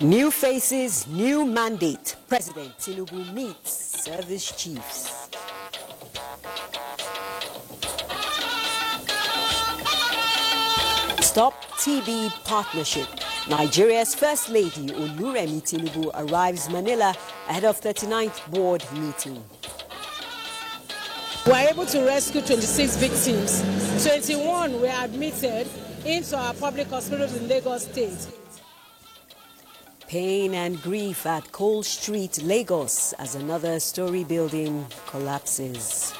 New faces, new mandate. President Tinubu meets service chiefs. Stop TB partnership. Nigeria's First Lady Oluremi Tinubu arrives Manila ahead of 39th board meeting. We were able to rescue 26 victims. 21 were admitted into our public hospitals in Lagos State. Pain and grief at Cole Street, Lagos, as another story building collapses.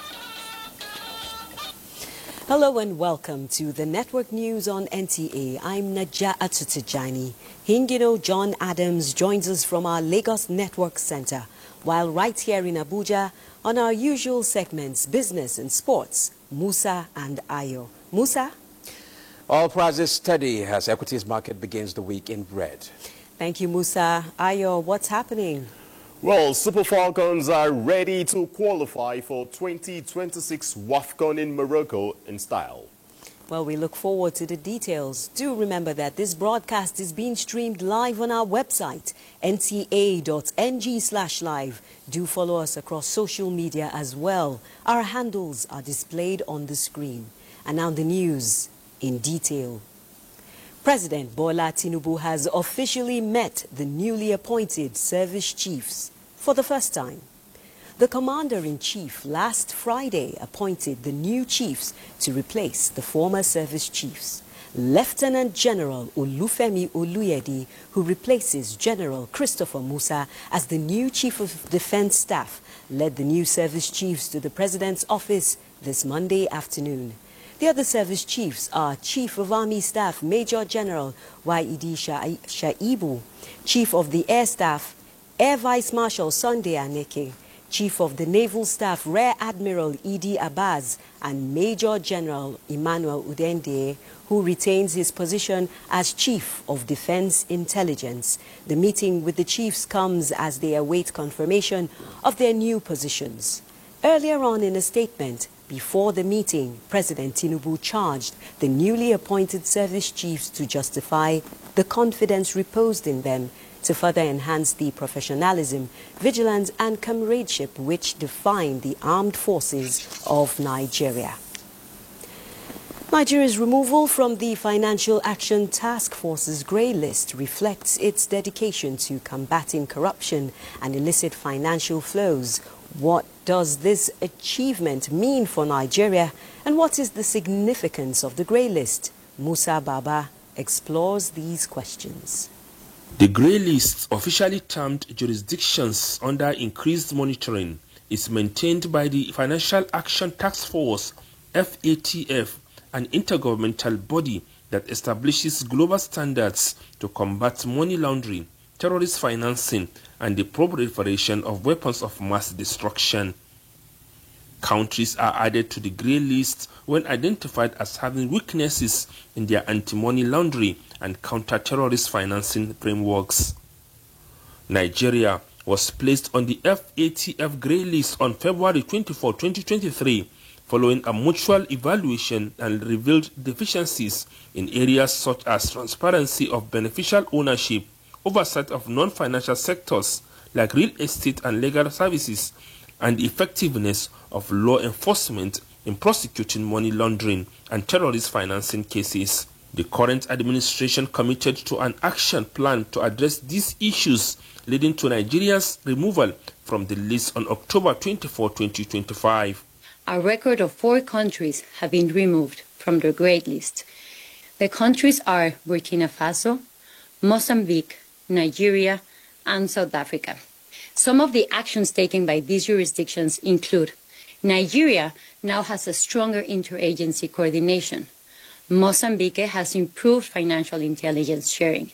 Hello and welcome to the Network News on NTA. I'm Naja Atutijani. Hingino John Adams joins us from our Lagos Network Center, while right here in Abuja, on our usual segments, business and sports, Musa and Ayo. Musa? Oil prices steady as equities market begins the week in red. Thank you, Musa. Ayo, what's happening? Well, Super Falcons are ready to qualify for 2026 WAFCON in Morocco in style. Well, we look forward to the details. Do remember that this broadcast is being streamed live on our website, nta.ng/live. Do follow us across social media as well. Our handles are displayed on the screen. And now the news in detail. President Bola Tinubu has officially met the newly appointed service chiefs for the first time. The commander-in-chief last Friday appointed the new chiefs to replace the former service chiefs. Lieutenant General Olufemi Oluyede, who replaces General Christopher Musa as the new Chief of Defense Staff, led the new service chiefs to the President's office this Monday afternoon. The other service chiefs are Chief of Army Staff Major General Waidi Shaibu, Chief of the Air Staff Air Vice Marshal Sunday Aneke, Chief of the Naval Staff Rear Admiral Idi Abbas, and Major General Emmanuel Udende, who retains his position as Chief of Defense Intelligence. The meeting with the chiefs comes as they await confirmation of their new positions. Earlier on in a statement, before the meeting, President Tinubu charged the newly appointed service chiefs to justify the confidence reposed in them to further enhance the professionalism, vigilance and comradeship which define the armed forces of Nigeria. Nigeria's removal from the Financial Action Task Force's grey list reflects its dedication to combating corruption and illicit financial flows. What does this achievement mean for Nigeria, and what is the significance of the grey list? Musa Baba explores these questions. The grey list, officially termed jurisdictions under increased monitoring, is maintained by the Financial Action Task Force, FATF, an intergovernmental body that establishes global standards to combat money laundering, terrorist financing, and the proliferation of weapons of mass destruction. Countries are added to the grey list when identified as having weaknesses in their anti-money laundering and counter-terrorist financing frameworks. Nigeria was placed on the FATF grey list on February 24, 2023, following a mutual evaluation and revealed deficiencies in areas such as transparency of beneficial ownership, oversight of non-financial sectors like real estate and legal services, and the effectiveness of law enforcement in prosecuting money laundering and terrorist financing cases. The current administration committed to an action plan to address these issues, leading to Nigeria's removal from the list on October 24, 2025. A record of 4 countries have been removed from the grey list. The countries are Burkina Faso, Mozambique, Nigeria, and South Africa. Some of the actions taken by these jurisdictions include: Nigeria now has a stronger interagency coordination. Mozambique has improved financial intelligence sharing.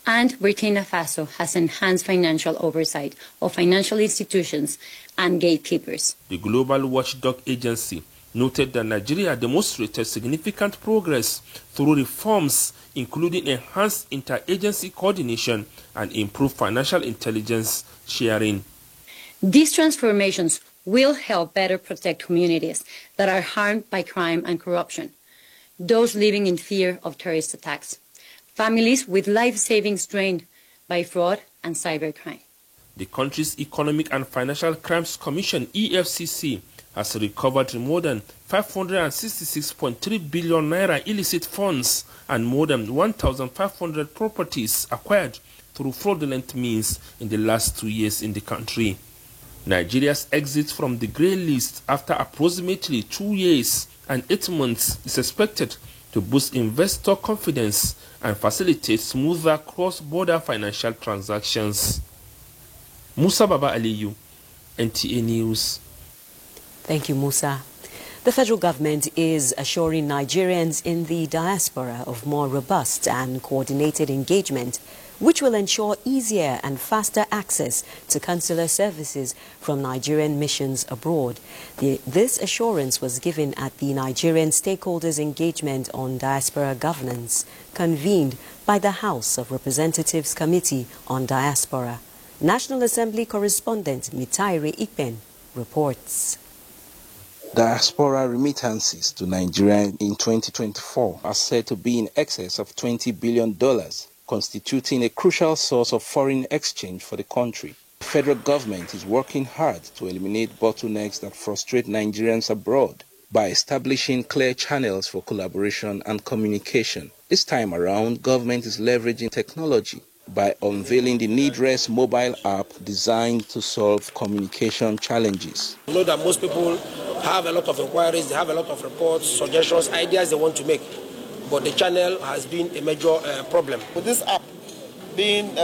And Burkina Faso has enhanced financial oversight of financial institutions and gatekeepers. The Global Watchdog Agency noted that Nigeria demonstrated significant progress through reforms, including enhanced interagency coordination and improved financial intelligence sharing. These transformations will help better protect communities that are harmed by crime and corruption, those living in fear of terrorist attacks, families with life savings drained, by fraud and cybercrime. The country's Economic and Financial Crimes Commission, EFCC, has recovered more than 566.3 billion naira illicit funds and more than 1,500 properties acquired through fraudulent means in the last 2 years in the country. Nigeria's exit from the grey list after approximately 2 years and 8 months is expected to boost investor confidence and facilitate smoother cross-border financial transactions. Musa Baba Aliyu, NTA News. Thank you, Musa. The federal government is assuring Nigerians in the diaspora of more robust and coordinated engagement, which will ensure easier and faster access to consular services from Nigerian missions abroad. This assurance was given at the Nigerian Stakeholders Engagement on Diaspora Governance, convened by the House of Representatives Committee on Diaspora. National Assembly correspondent Mitaire Ikpen reports. Diaspora remittances to Nigeria in 2024 are said to be in excess of $20 billion, constituting a crucial source of foreign exchange for the country. The federal government is working hard to eliminate bottlenecks that frustrate Nigerians abroad by establishing clear channels for collaboration and communication. This time around, government is leveraging technology by unveiling the Needrest mobile app designed to solve communication challenges. We know that most people have a lot of inquiries, they have a lot of reports, suggestions, ideas they want to make, but the channel has been a major problem. With this app being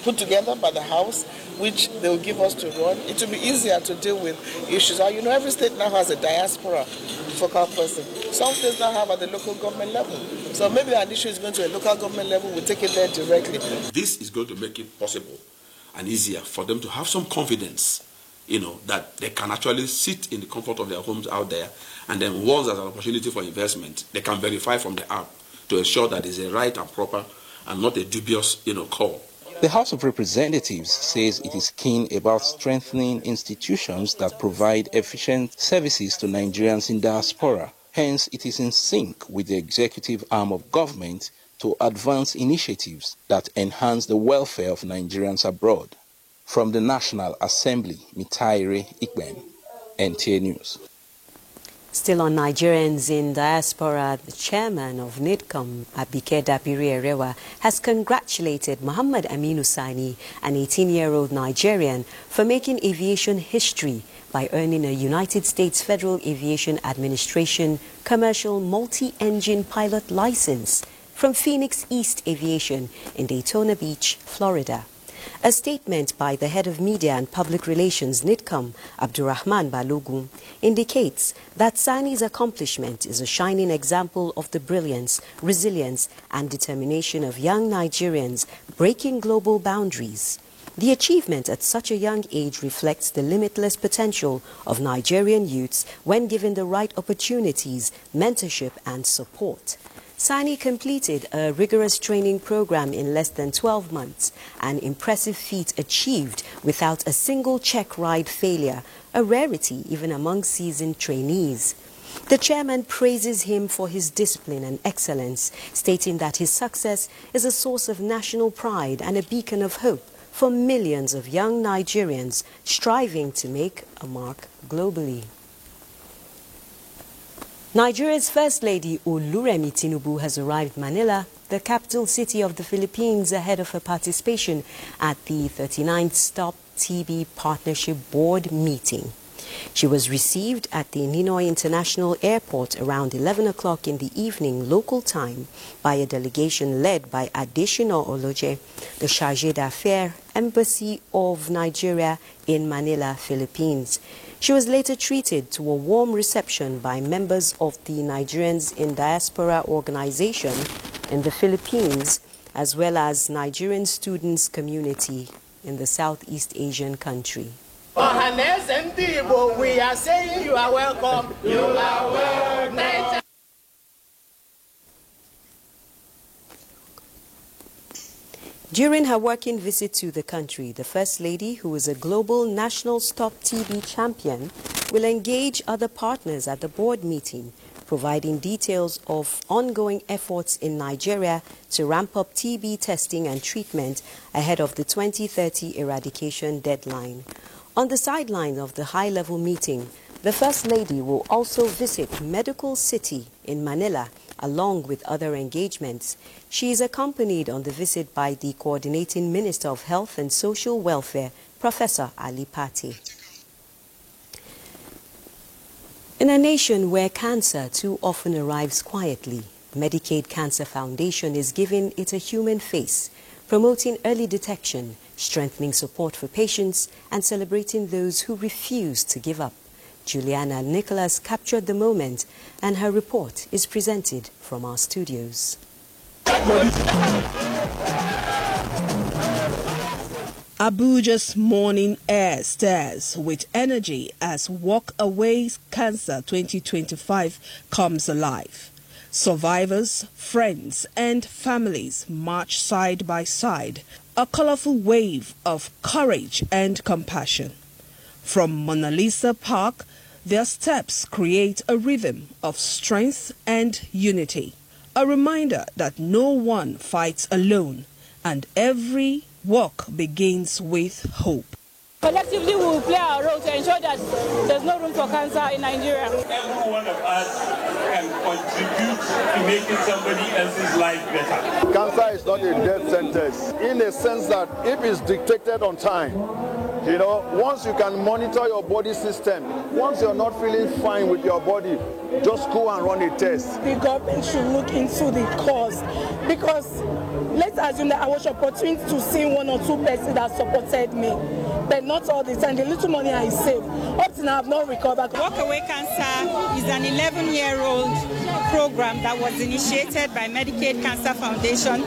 put together by the House, which they will give us to run, it will be easier to deal with issues. You know, every state now has a diaspora focal person. Some states now have at the local government level. So maybe an issue is going to a local government level, we take it there directly. This is going to make it possible and easier for them to have some confidence, you know, that they can actually sit in the comfort of their homes out there, and then once there's an opportunity for investment, they can verify from the app to ensure that it's a right and proper and not a dubious, call. The House of Representatives says it is keen about strengthening institutions that provide efficient services to Nigerians in diaspora. Hence, it is in sync with the executive arm of government to advance initiatives that enhance the welfare of Nigerians abroad. From the National Assembly, Mitaire Ikben, NTA News. Still on Nigerians in diaspora, the chairman of NIDCOM, Abike Dapiri Erewa, has congratulated Muhammad Aminu Sani, an 18-year-old Nigerian, for making aviation history by earning a United States Federal Aviation Administration commercial multi-engine pilot license from Phoenix East Aviation in Daytona Beach, Florida. A statement by the head of media and public relations, NIDCOM, Abdurrahman Balogun, indicates that Sani's accomplishment is a shining example of the brilliance, resilience, and determination of young Nigerians breaking global boundaries. The achievement at such a young age reflects the limitless potential of Nigerian youths when given the right opportunities, mentorship, and support. Sani completed a rigorous training program in less than 12 months, an impressive feat achieved without a single check ride failure, a rarity even among seasoned trainees. The chairman praises him for his discipline and excellence, stating that his success is a source of national pride and a beacon of hope for millions of young Nigerians striving to make a mark globally. Nigeria's First Lady Oluremi Tinubu has arrived Manila, the capital city of the Philippines, ahead of her participation at the 39th Stop TB Partnership Board meeting. She was received at the Ninoy International Airport around 11 o'clock in the evening local time by a delegation led by Adesina Oloje, the Chargé d'Affaires, Embassy of Nigeria in Manila, Philippines. She was later treated to a warm reception by members of the Nigerians in Diaspora organization in the Philippines, as well as Nigerian students community in the Southeast Asian country. We are saying you are welcome. You are welcome. During her working visit to the country, the First Lady, who is a global national Stop TB champion, will engage other partners at the board meeting, providing details of ongoing efforts in Nigeria to ramp up TB testing and treatment ahead of the 2030 eradication deadline. On the sidelines of the high-level meeting, the First Lady will also visit Medical City in Manila, along with other engagements. She is accompanied on the visit by the Coordinating Minister of Health and Social Welfare, Professor Ali Pate. In a nation where cancer too often arrives quietly, Medicaid Cancer Foundation is giving it a human face, promoting early detection, strengthening support for patients, and celebrating those who refuse to give up. Juliana Nicholas captured the moment, and her report is presented from our studios. Abuja's morning air stirs with energy as Walk Away Cancer 2025 comes alive. Survivors, friends and families march side by side, a colorful wave of courage and compassion. From Mona Lisa Park, their steps create a rhythm of strength and unity, a reminder that no one fights alone and every walk begins with hope. Collectively, we will play our role to ensure that there's no room for cancer in Nigeria. Every one of us can contribute to making somebody else's life better. Cancer is not a death sentence, in a sense that if it's detected on time, you know, once you can monitor your body system, once you're not feeling fine with your body, just go and run a test. The government should look into the cause, because let's assume that I was opportunity to see one or two persons that supported me, but not all the time. The little money I saved, up to now I've not recovered. Walk Away Cancer is an 11-year-old program that was initiated by Medicaid Cancer Foundation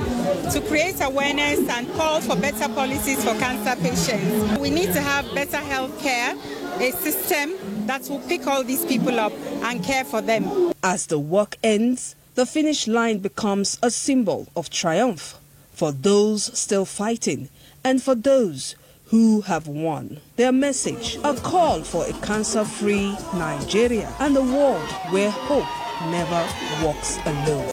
to create awareness and call for better policies for cancer patients. We need to have better health care, a system that will pick all these people up and care for them. As the work ends, the finish line becomes a symbol of triumph for those still fighting and for those who have won. Their message, a call for a cancer-free Nigeria and a world where hope never walks alone.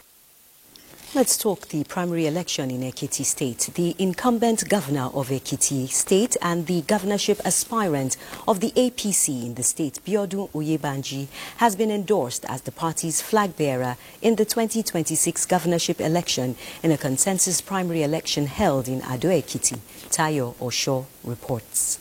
Let's talk the primary election in Ekiti State. The incumbent governor of Ekiti State and the governorship aspirant of the APC in the state, Biodun Oyebanji, has been endorsed as the party's flag bearer in the 2026 governorship election in a consensus primary election held in Ado Ekiti. Tayo Osho reports.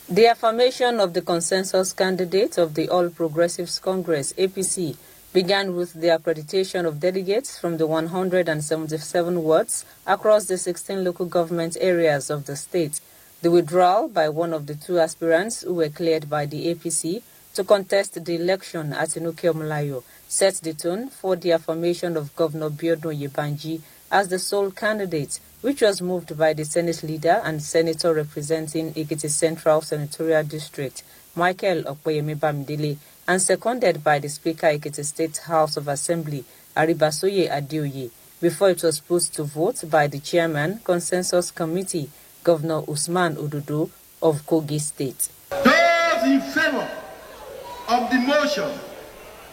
The affirmation of the consensus candidate of the All Progressives Congress, APC, began with the accreditation of delegates from the 177 wards across the 16 local government areas of the state. The withdrawal by one of the two aspirants who were cleared by the APC to contest the election at Inuke Omulayo set the tone for the affirmation of Governor Biodun Oyebanji as the sole candidate, which was moved by the Senate leader and senator representing Ekiti Central Senatorial District, Michael Okoyemi Bamidele, and seconded by the Speaker Ekiti State House of Assembly, Aribasoye Adeoye, before it was put to vote by the Chairman, Consensus Committee, Governor Usman Ododo of Kogi State. Those in favor of the motion,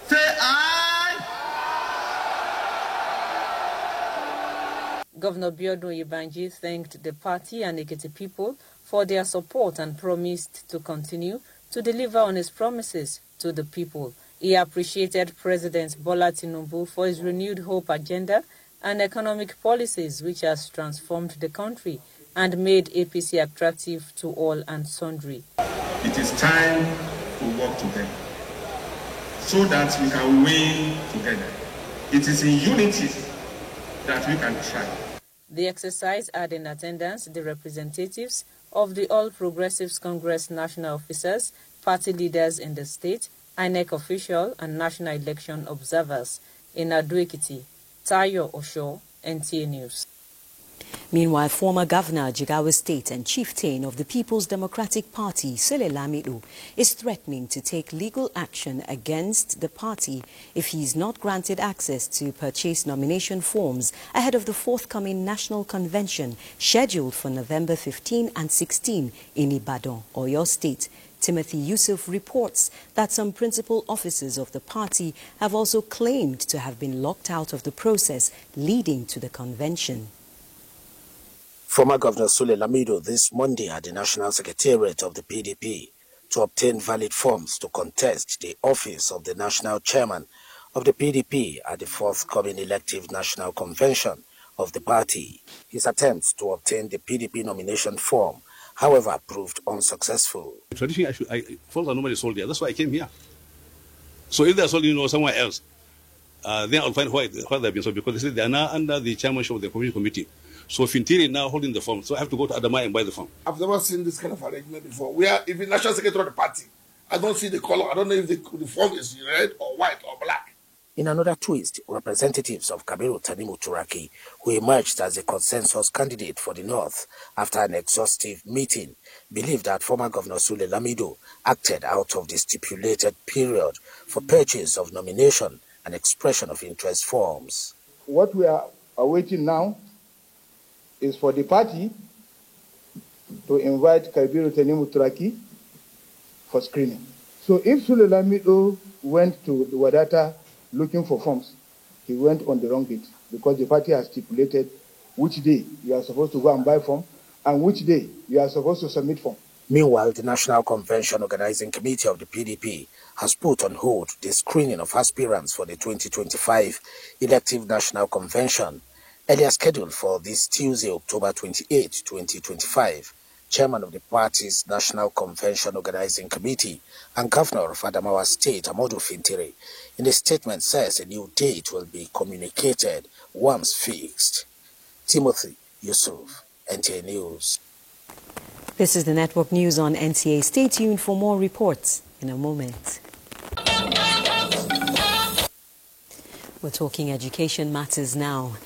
say aye. Governor Biodun Oyebanji thanked the party and Ekiti people for their support and promised to continue to deliver on his promises to the people. He appreciated President Bola Tinubu for his renewed hope agenda and economic policies which has transformed the country and made APC attractive to all and sundry. It is time to work together so that we can win together. It is in unity that we can try. The exercise had in attendance the representatives of the All Progressives Congress national officers, party leaders in the state, INEC official and national election observers. In Ado Ekiti, Tayo Osho, NTA News. Meanwhile, former Governor Jigawa State and chieftain of the People's Democratic Party, Sele Lamido, is threatening to take legal action against the party if he is not granted access to purchase nomination forms ahead of the forthcoming national convention scheduled for November 15 and 16 in Ibadan, Oyo State. Timothy Yusuf reports that some principal officers of the party have also claimed to have been locked out of the process leading to the convention. Former Governor Sule Lamido this Monday at the National Secretariat of the PDP to obtain valid forms to contest the office of the National Chairman of the PDP at the forthcoming elective National Convention of the party. His attempts to obtain the PDP nomination form, however, proved unsuccessful. Traditionally, I forms are normally sold there. That's why I came here. So if they're sold, somewhere else, then I'll find why they've been sold, because they say they are now under the chairmanship of the Convention Committee. So Fintiri now holding the form, so I have to go to Adama and buy the form. I've never seen this kind of arrangement before. If the National Secretary of the party, I don't see the color. I don't know if the form is red or white or black. In another twist, representatives of Kabiru Tanimu Turaki, who emerged as a consensus candidate for the North after an exhaustive meeting, believe that former Governor Sule Lamido acted out of the stipulated period for purchase of nomination and expression of interest forms. What we are awaiting now is for the party to invite Kabiru Tanimu Turaki for screening. So if Sule Lamido went to the Wadata looking for forms, he went on the wrong date, because the party has stipulated which day you are supposed to go and buy form and which day you are supposed to submit form. Meanwhile, the National Convention Organizing Committee of the PDP has put on hold the screening of aspirants for the 2025 elective National Convention, earlier scheduled for this Tuesday, October 28, 2025. Chairman of the party's National Convention Organizing Committee and Governor of Adamawa State, Amodu Fintiri, in a statement says a new date will be communicated once fixed. Timothy Yusuf, NTA News. This is the network news on NTA. Stay tuned for more reports in a moment. We're talking education matters now.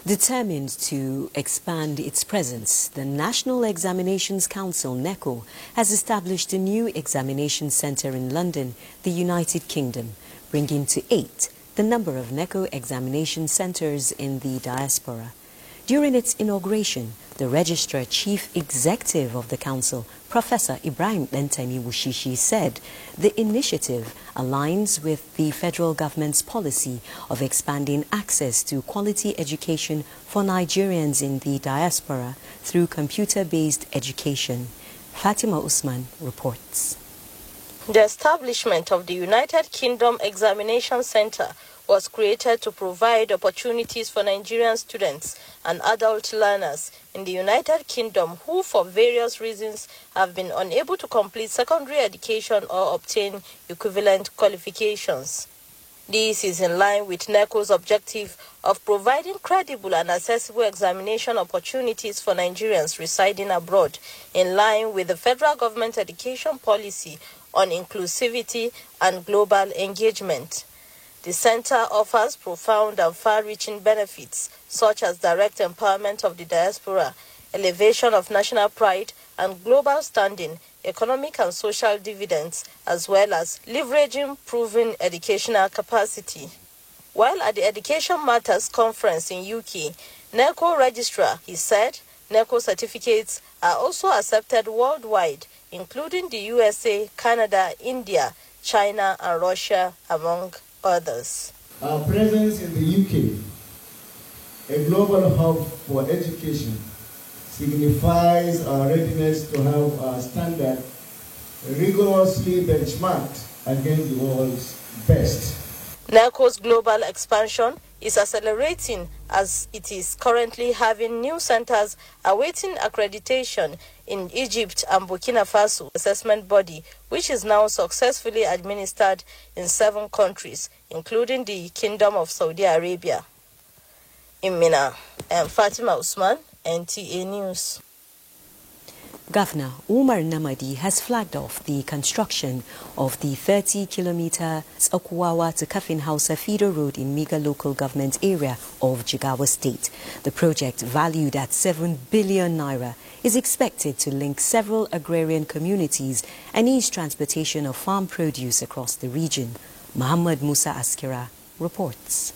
Determined to expand its presence, the National Examinations Council, NECO, has established a new examination centre in London, the United Kingdom, bringing to 8 the number of NECO examination centres in the diaspora. During its inauguration, the Registrar Chief Executive of the Council, Professor Ibrahim Bentani Wushishi, said the initiative aligns with the federal government's policy of expanding access to quality education for Nigerians in the diaspora through computer-based education. Fatima Usman reports. The establishment of the United Kingdom Examination Centre was created to provide opportunities for Nigerian students and adult learners in the United Kingdom who, for various reasons, have been unable to complete secondary education or obtain equivalent qualifications. This is in line with NECO's objective of providing credible and accessible examination opportunities for Nigerians residing abroad, in line with the federal government education policy on inclusivity and global engagement. The center offers profound and far-reaching benefits, such as direct empowerment of the diaspora, elevation of national pride and global standing, economic and social dividends, as well as leveraging proven educational capacity. While at the Education Matters Conference in UK, NECO Registrar, he said, NECO certificates are also accepted worldwide, including the USA, Canada, India, China, and Russia, among others. Our presence in the UK, a global hub for education, signifies our readiness to have our standard rigorously benchmarked against the world's best. NECO's global expansion is accelerating as it is currently having new centers awaiting accreditation in Egypt and Burkina Faso assessment body, which is now successfully administered in 7 countries, including the Kingdom of Saudi Arabia. In Mina, I'm Fatima Usman, NTA News. Governor Umar Namadi has flagged off the construction of the 30-kilometer Okuwawa to Kafin Hausa feeder road in Miga local government area of Jigawa State. The project, valued at 7 billion naira, is expected to link several agrarian communities and ease transportation of farm produce across the region. Muhammad Musa Askira reports.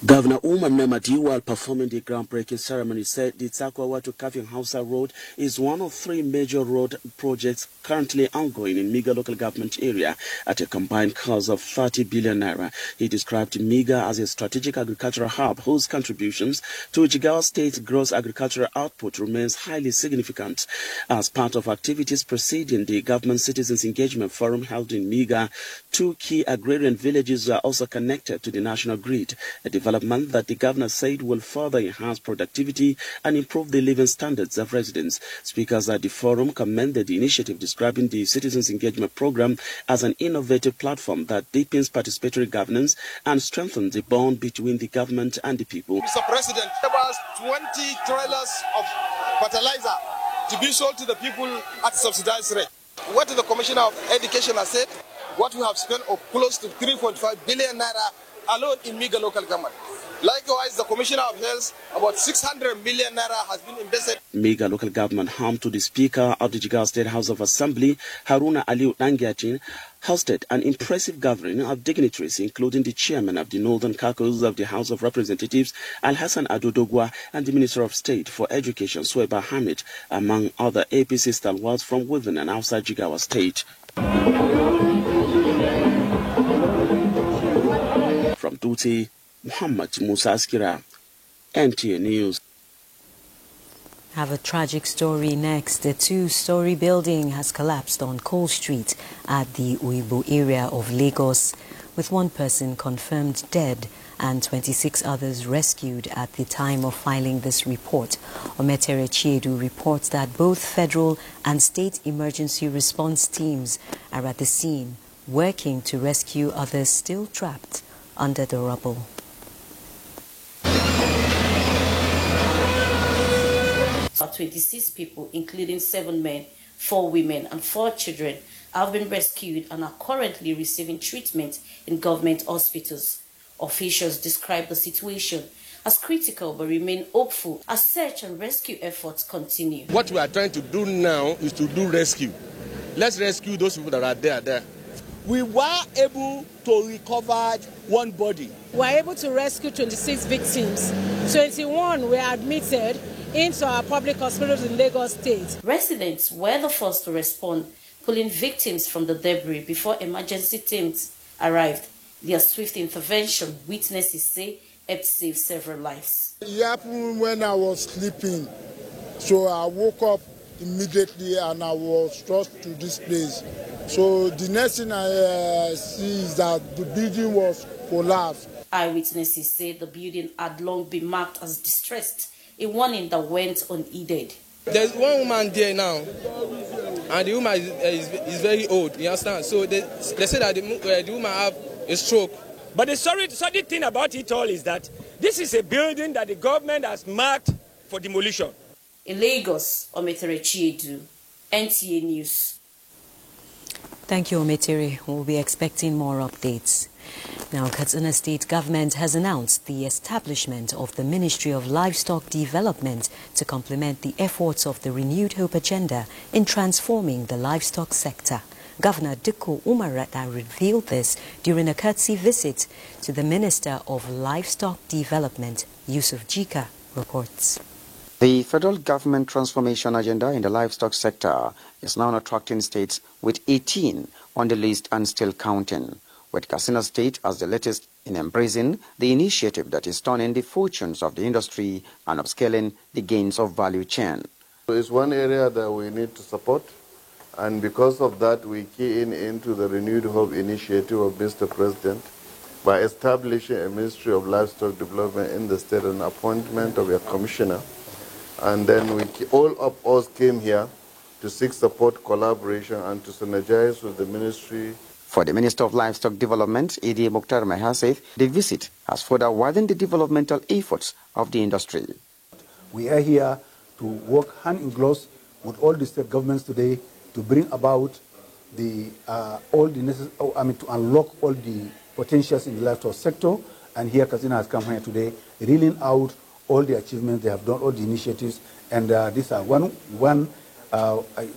Governor Umar Namadi, while performing the groundbreaking ceremony, said the Takwawa to Kafin Hausa Road is one of 3 major road projects currently ongoing in Miga local government area at a combined cost of 30 billion naira. He described Miga as a strategic agricultural hub whose contributions to Jigawa State's gross agricultural output remains highly significant. As part of activities preceding the Government Citizens Engagement Forum held in Miga, 2 key agrarian villages are also connected to the national grid, a development that the governor said will further enhance productivity and improve the living standards of residents. Speakers at the forum commended the initiative, describing the Citizens Engagement Program as an innovative platform that deepens participatory governance and strengthens the bond between the government and the people. Mr. President, there was 20 trailers of fertilizer to be sold to the people at subsidized rate. What the Commissioner of Education has said, what we have spent of close to 3.5 billion naira alone in Miga local government. Likewise, the Commissioner of Health, about 600 million naira has been invested. Miga local government, home to the Speaker of the Jigawa State House of Assembly, Haruna Aliu Dangiachin, hosted an impressive gathering of dignitaries, including the chairman of the Northern Caucus of the House of Representatives, Al-Hassan Adodogwa, and the Minister of State for Education, Sueba Hamid, among other APC stalwarts from within and outside Jigawa State. From Duty, Muhammad Musa Askira, NTA News. Have a tragic story next. The 2-story building has collapsed on Cole Street at the Uibo area of Lagos, with 1 person confirmed dead and 26 others rescued at the time of filing this report. Ometere Chiedu reports that both federal and state emergency response teams are at the scene, working to rescue others still trapped under the rubble. About 26 people, including 7 men, 4 women and 4 children, have been rescued and are currently receiving treatment in government hospitals. Officials describe the situation as critical but remain hopeful as search and rescue efforts continue. What we are trying to do now is to do rescue. Let's rescue those people that are there. We were able to recover 1 body. We were able to rescue 26 victims. 21 were admitted into our public hospitals in Lagos State. Residents were the first to respond, pulling victims from the debris before emergency teams arrived. Their swift intervention, witnesses say, helped save several lives. It happened when I was sleeping, so I woke up immediately and I was rushed to this place. So the next thing I see is that the building was collapsed. Eyewitnesses say the building had long been marked as distressed, a warning that went unheeded. There's 1 woman there now, and the woman is very old, you understand? So they say that the woman have a stroke. But the sorry thing about it all is that this is a building that the government has marked for demolition. In Lagos, Ometere Chiedu, NTA News. Thank you, Ometere. We'll be expecting more updates. Now, Katsina State government has announced the establishment of the Ministry of Livestock Development to complement the efforts of the Renewed Hope agenda in transforming the livestock sector. Governor Dikko Umarata revealed this during a courtesy visit to the Minister of Livestock Development. Yusuf Jika reports. The federal government transformation agenda in the livestock sector is now attracting states, with 18 on the list and still counting, with Katsina State as the latest in embracing the initiative that is turning the fortunes of the industry and upscaling the gains of value chain. It's one area that we need to support, and because of that we key into the Renewed Hope initiative of Mr. President by establishing a Ministry of Livestock Development in the state and appointment of a commissioner. And then all of us came here to seek support, collaboration, and to synergize with the ministry. For the Minister of Livestock Development, Idi Mukhtar Meha said the visit has further widened the developmental efforts of the industry. We are here to work hand in glove with all the state governments today to bring about to unlock all the potentials in the livestock sector. And here Katsina has come here today, reeling out all the achievements they have done, all the initiatives, and these are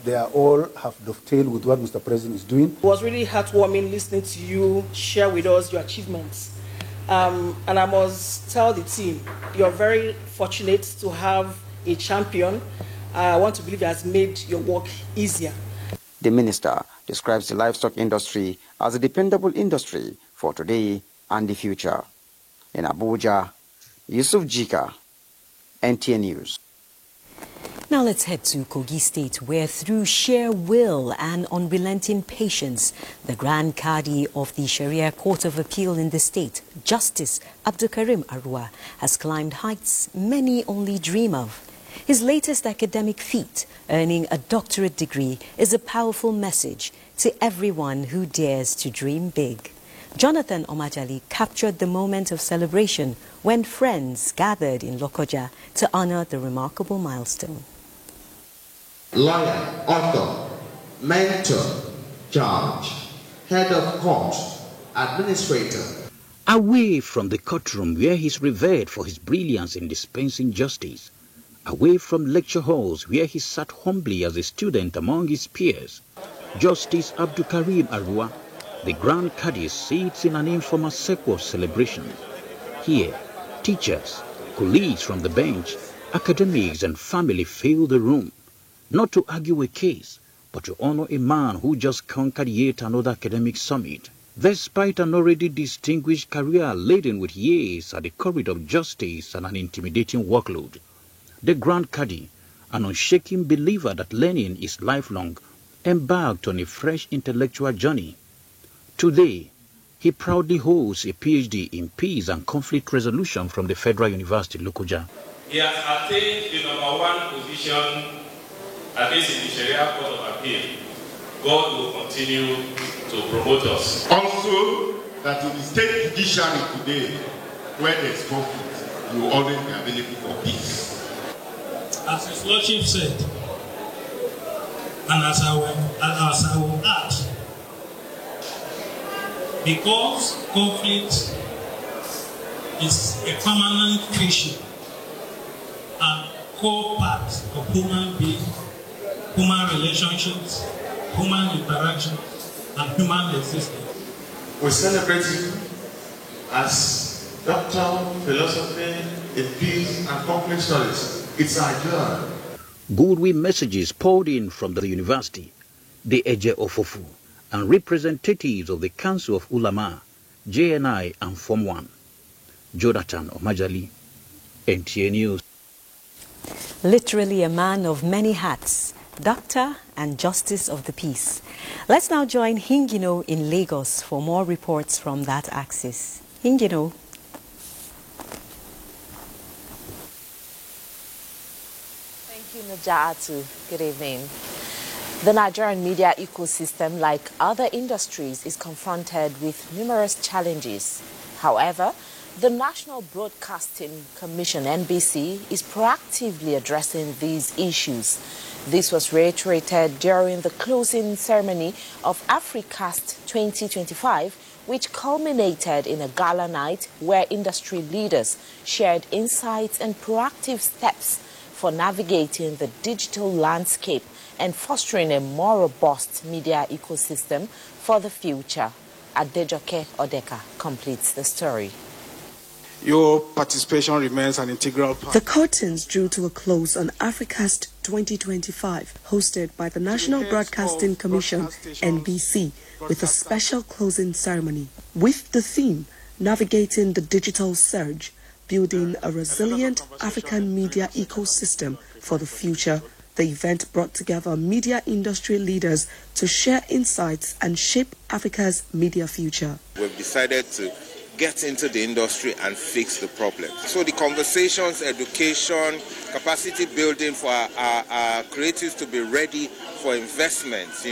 they are all have dovetailed with what Mr. President is doing. It was really heartwarming listening to you share with us your achievements. And I must tell the team, you're very fortunate to have a champion. I want to believe it has made your work easier. The minister describes the livestock industry as a dependable industry for today and the future. In Abuja, Yusuf Jika, NTA News. Now let's head to Kogi State, where through sheer will and unrelenting patience, the Grand Qadi of the Sharia Court of Appeal in the state, Justice Abdulkarim Arua, has climbed heights many only dream of. His latest academic feat, earning a doctorate degree, is a powerful message to everyone who dares to dream big. Jonathan Omajali captured the moment of celebration when friends gathered in Lokoja to honor the remarkable milestone. Lawyer, author, mentor, judge, head of court, administrator. Away from the courtroom where he's revered for his brilliance in dispensing justice, away from lecture halls where he sat humbly as a student among his peers, Justice Abdulkarim Arua, the Grand Qadi, sits in an informal circle of celebration. Here, teachers, colleagues from the bench, academics and family fill the room, not to argue a case, but to honor a man who just conquered yet another academic summit. Despite an already distinguished career laden with years at the corridor of justice and an intimidating workload, the Grand Qadi, an unshaking believer that learning is lifelong, embarked on a fresh intellectual journey. Today, he proudly holds a PhD in peace and conflict resolution from the Federal University, Lokoja. He has attained the #1 position, at least in the Sharia Court of Appeal. God will continue to promote us. Also, that in the state judiciary today, where there's conflict, you will always be available for peace. As His Lordship said, and as I will add, because conflict is a permanent feature and core part of human being, human relationships, human interaction, and human existence. We celebrate you as Doctor of Philosophy in Peace and Conflict Studies. It's our joy. Goodwill messages poured in from the university, the Eje Ofofu, and representatives of the Council of Ulama, JNI and Form 1. Jonathan Omajali, NTA News. Literally a man of many hats, doctor and justice of the peace. Let's now join Hingino in Lagos for more reports from that axis. Hingino. Thank you, Najatu. Good evening. The Nigerian media ecosystem, like other industries, is confronted with numerous challenges. However, the National Broadcasting Commission, NBC, is proactively addressing these issues. This was reiterated during the closing ceremony of AfriCast 2025, which culminated in a gala night where industry leaders shared insights and proactive steps for navigating the digital landscape and fostering a more robust media ecosystem for the future. Adejoke Odeka completes the story. Your participation remains an integral part. The curtains drew to a close on AfriCast 2025, hosted by the National Broadcasting Commission, NBC, with a special closing ceremony. With the theme, Navigating the Digital Surge, Building a Resilient African Media Ecosystem for the Future, the event brought together media industry leaders to share insights and shape Africa's media future. We've decided to get into the industry and fix the problem. So the conversations, education, capacity building for our creatives to be ready for investments,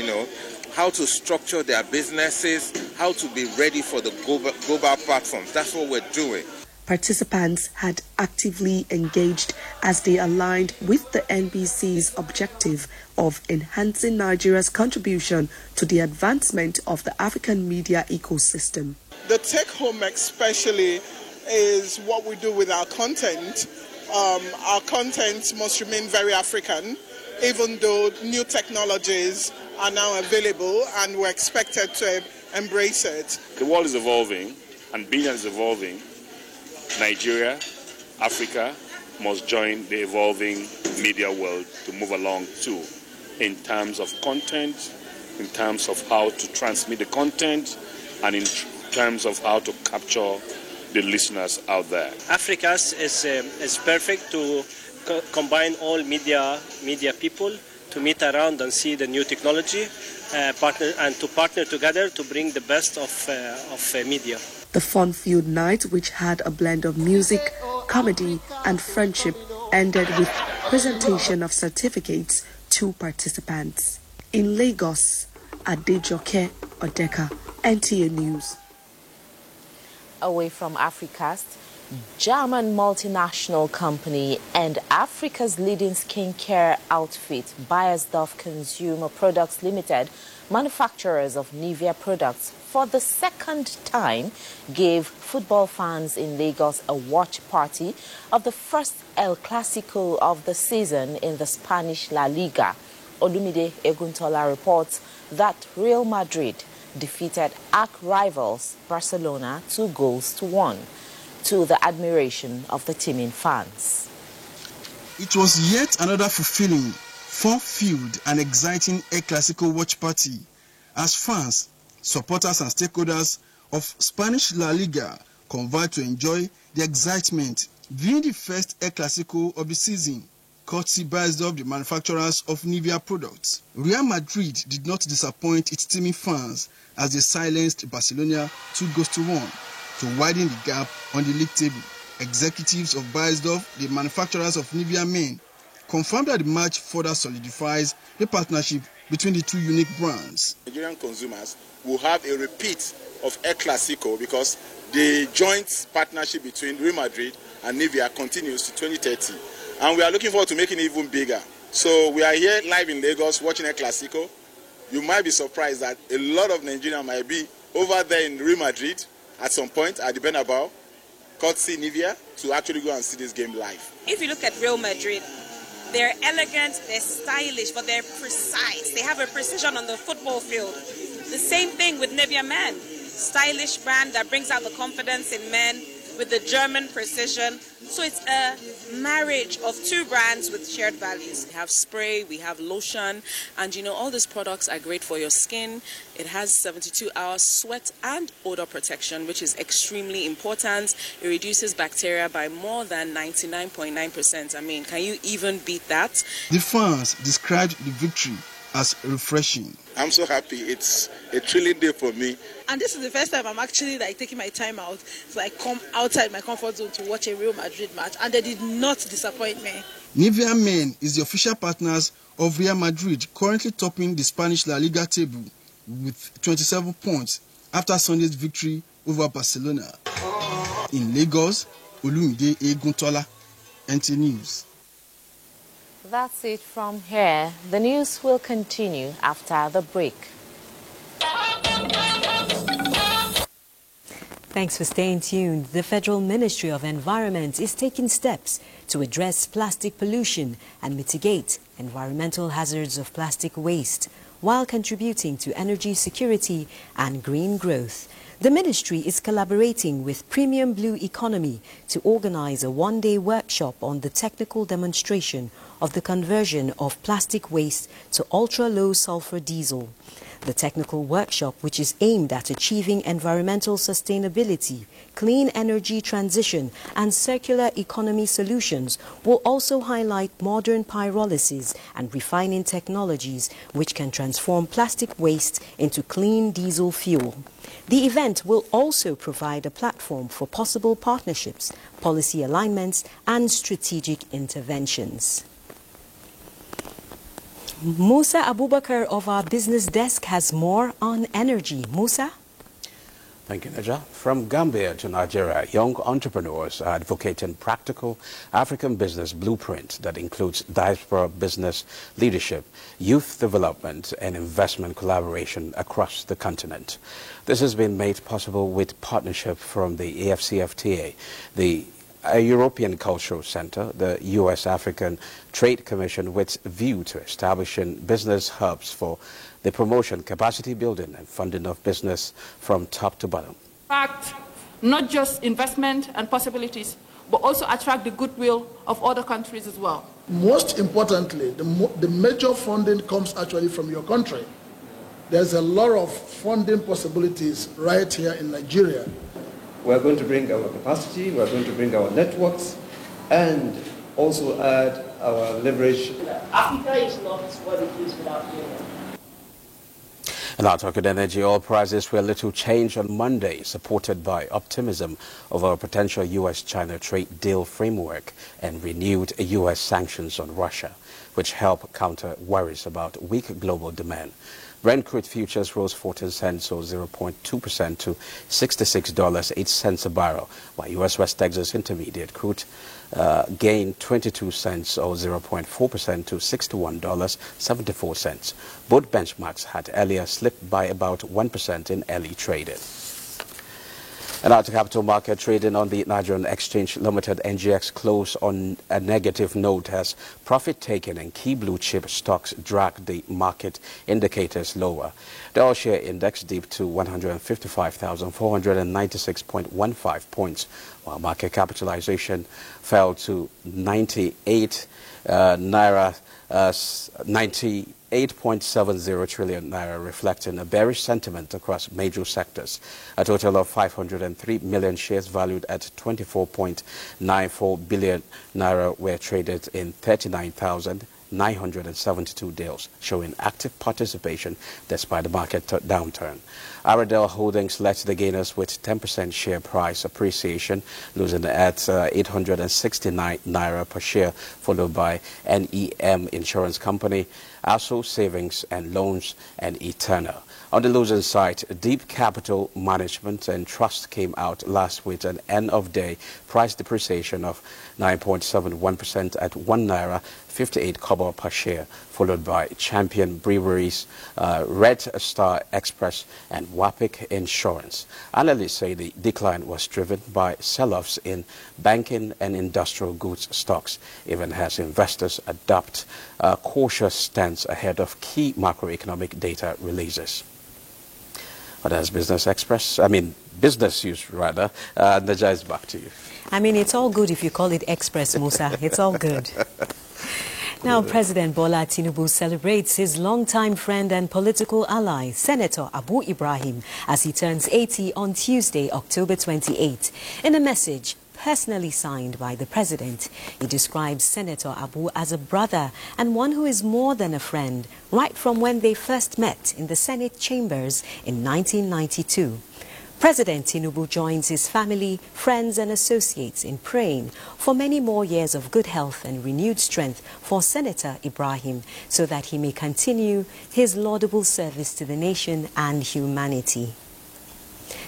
how to structure their businesses, how to be ready for the global platforms. That's what we're doing. Participants had actively engaged as they aligned with the NBC's objective of enhancing Nigeria's contribution to the advancement of the African media ecosystem. The take-home especially is what we do with our content. Our content must remain very African, even though new technologies are now available and we're expected to embrace it. The world is evolving, and media is evolving, Nigeria, Africa must join the evolving media world to move along too, in terms of content, in terms of how to transmit the content, and in terms of how to capture the listeners out there. Africa is perfect to combine all media people to meet around and see the new technology, partner together to bring the best of media. The fun-filled night, which had a blend of music, comedy and friendship, ended with presentation of certificates to participants. In Lagos, Adejoke Odeka, NTA News. Away from Africa's German multinational company and Africa's leading skincare outfit, Beiersdorf Consumer Products Limited, manufacturers of Nivea products, for the second time gave football fans in Lagos a watch party of the first El Clasico of the season in the Spanish La Liga. Olumide Eguntola reports that Real Madrid defeated arch-rivals Barcelona 2-1, to the admiration of the teaming fans. It was yet another fulfilling, fun-filled and exciting El Clasico watch party as fans, supporters and stakeholders of Spanish La Liga converged to enjoy the excitement viewing the first El Clasico of the season, courtesy Beiersdorf, the manufacturers of Nivea products. Real Madrid did not disappoint its teaming fans as they silenced Barcelona 2-1 to widen the gap on the league table. Executives of Beiersdorf, the manufacturers of Nivea men, confirmed that the match further solidifies the partnership between the two unique brands. Nigerian consumers will have a repeat of El Clasico because the joint partnership between Real Madrid and Nivea continues to 2030. And we are looking forward to making it even bigger. So we are here live in Lagos watching El Clasico. You might be surprised that a lot of Nigerians might be over there in Real Madrid at some point at the Bernabeu, courtesy Nivea, to actually go and see this game live. If you look at Real Madrid, they're elegant, they're stylish, but they're precise. They have a precision on the football field. The same thing with Nivea Men. Stylish brand that brings out the confidence in men with the German precision. So it's a marriage of two brands with shared values. We have spray, we have lotion, and you know, all these products are great for your skin. It has 72-hour sweat and odor protection, which is extremely important. It reduces bacteria by more than 99.9%. I mean, can you even beat that? The fans described the victory as refreshing. I'm so happy. It's a thrilling day for me. And this is the first time I'm actually taking my time out to come outside my comfort zone to watch a Real Madrid match, and they did not disappoint me. Nivea Men is the official partners of Real Madrid, currently topping the Spanish La Liga table with 27 points after Sunday's victory over Barcelona. In Lagos, Olumide Eguntola, NTA News. That's it from here. The news will continue after the break. Thanks for staying tuned. The Federal Ministry of Environment is taking steps to address plastic pollution and mitigate environmental hazards of plastic waste while contributing to energy security and green growth. The ministry is collaborating with Premium Blue Economy to organize a one-day workshop on the technical demonstration of the conversion of plastic waste to ultra-low sulfur diesel. The technical workshop, which is aimed at achieving environmental sustainability, clean energy transition and circular economy solutions, will also highlight modern pyrolysis and refining technologies which can transform plastic waste into clean diesel fuel. The event will also provide a platform for possible partnerships, policy alignments and strategic interventions. Musa Abubakar of our business desk has more on energy. Musa? Thank you, Naja. From Gambia to Nigeria, young entrepreneurs are advocating practical African business blueprint that includes diaspora business leadership, youth development, and investment collaboration across the continent. This has been made possible with partnership from the AFCFTA, the European Cultural Center, the U.S. African Trade Commission, with a view to establishing business hubs for the promotion, capacity building, and funding of business from top to bottom. In fact, not just investment and possibilities, but also attract the goodwill of other countries as well. Most importantly, the major funding comes actually from your country. There's a lot of funding possibilities right here in Nigeria. We're going to bring our capacity, we're going to bring our networks, and also add our leverage. Africa is not what it is without Europe. And now talking energy, oil prices were little change on Monday, supported by optimism over a potential U.S.-China trade deal framework and renewed U.S. sanctions on Russia, which help counter worries about weak global demand. Brent crude futures rose 14 cents or 0.2% to $66.08 a barrel, while U.S. West Texas Intermediate crude gained 22 cents or 0.4% to $61.74. Both benchmarks had earlier slipped by about 1% in early trading. And out to capital market trading on the Nigerian Exchange Limited, NGX closed on a negative note as profit taking in key blue chip stocks dragged the market indicators lower. The all share index dipped to 155,496.15 points, while market capitalization fell to 98.70 trillion naira, reflecting a bearish sentiment across major sectors. A total of 503 million shares valued at 24.94 billion naira were traded in 39,972 deals, showing active participation despite the market downturn. Aradel Holdings led the gainers with 10% share price appreciation, losing at 869 naira per share, followed by NEM Insurance Company, ASO Savings and Loans, and Eternal. On the losing side, Deep Capital Management and Trust came out last with an end-of-day price depreciation of 9.71% at 1 naira 58 kobo per share, followed by Champion Breweries, Red Star Express, and Wapik Insurance. Analysts say the decline was driven by sell-offs in banking and industrial goods stocks, even as investors adopt a cautious stance ahead of key macroeconomic data releases. But as Business News rather. Naja is back to you. I mean, it's all good if you call it Express, Musa. It's all good. Now, President Bola Tinubu celebrates his longtime friend and political ally, Senator Abu Ibrahim, as he turns 80 on Tuesday, October 28. In a message personally signed by the president, he describes Senator Abu as a brother and one who is more than a friend, right from when they first met in the Senate chambers in 1992. President Tinubu joins his family, friends and associates in praying for many more years of good health and renewed strength for Senator Ibrahim so that he may continue his laudable service to the nation and humanity.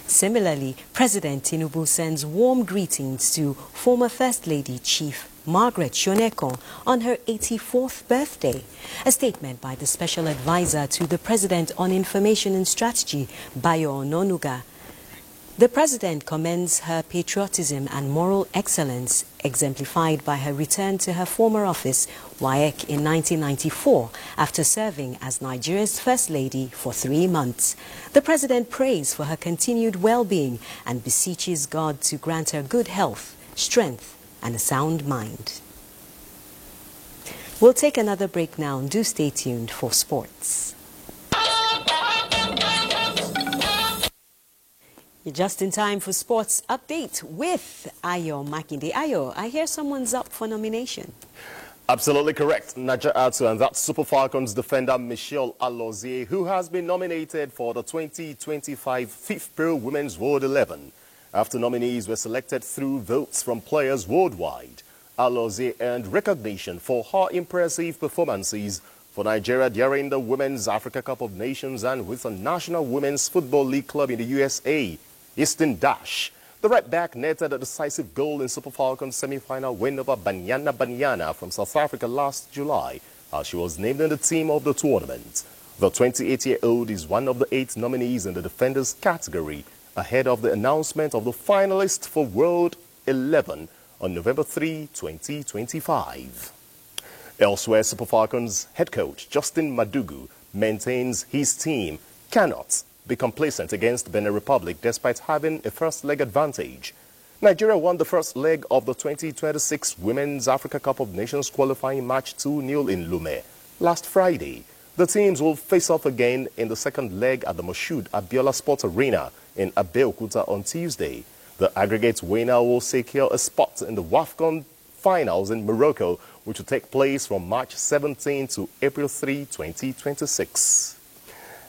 Similarly, President Tinubu sends warm greetings to former First Lady Chief Margaret Shoneko on her 84th birthday. A statement by the Special Advisor to the President on Information and Strategy, Bayo Ononuga. The President commends her patriotism and moral excellence, exemplified by her return to her former office, WAEC, in 1994, after serving as Nigeria's First Lady for 3 months. The President prays for her continued well-being and beseeches God to grant her good health, strength, and a sound mind. We'll take another break now. Do stay tuned for sports. You're just in time for Sports Update with Ayo Makinde. Ayo, I hear someone's up for nomination. Absolutely correct, Naja Atu, and that's Super Falcons defender Michelle Alozie, who has been nominated for the 2025 FIFPro Women's World 11. After nominees were selected through votes from players worldwide, Alozie earned recognition for her impressive performances for Nigeria during the Women's Africa Cup of Nations and with the National Women's Football League club in the USA, Eastern Dash. The right back netted a decisive goal in Super Falcons semi-final win over Banyana from South Africa last July, as she was named in the team of the tournament. The 28-year-old is one of the 8 nominees in the defenders category, ahead of the announcement of the finalists for World 11 on November 3, 2025. Elsewhere, Super Falcons head coach Justin Madugu maintains his team cannot be complacent against Benin Republic despite having a first leg advantage. Nigeria won the first leg of the 2026 Women's Africa Cup of Nations qualifying match 2-0 in Lomé last Friday. The teams will face off again in the second leg at the Moshood Abiola Sports Arena in Abeokuta on Tuesday. The aggregate winner will secure a spot in the WAFCON finals in Morocco, which will take place from March 17 to April 3, 2026.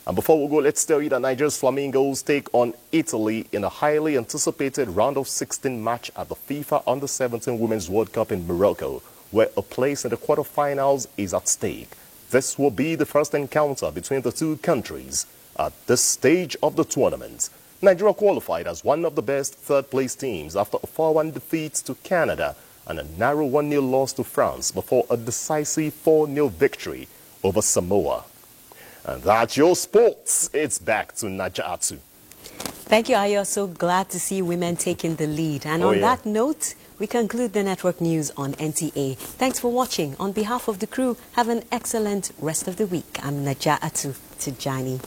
And before we go, let's tell you that Nigeria's Flamingos take on Italy in a highly anticipated round of 16 match at the FIFA Under-17 Women's World Cup in Morocco, where a place in the quarterfinals is at stake. This will be the first encounter between the two countries at this stage of the tournament. Nigeria qualified as one of the best third-place teams after a 4-1 defeat to Canada and a narrow 1-0 loss to France before a decisive 4-0 victory over Samoa. And that's your sports. It's back to Najatu. Thank you, Ayo. So glad to see women taking the lead. And on that note, we conclude the network news on NTA. Thanks for watching. On behalf of the crew, have an excellent rest of the week. I'm Najatu Tijani.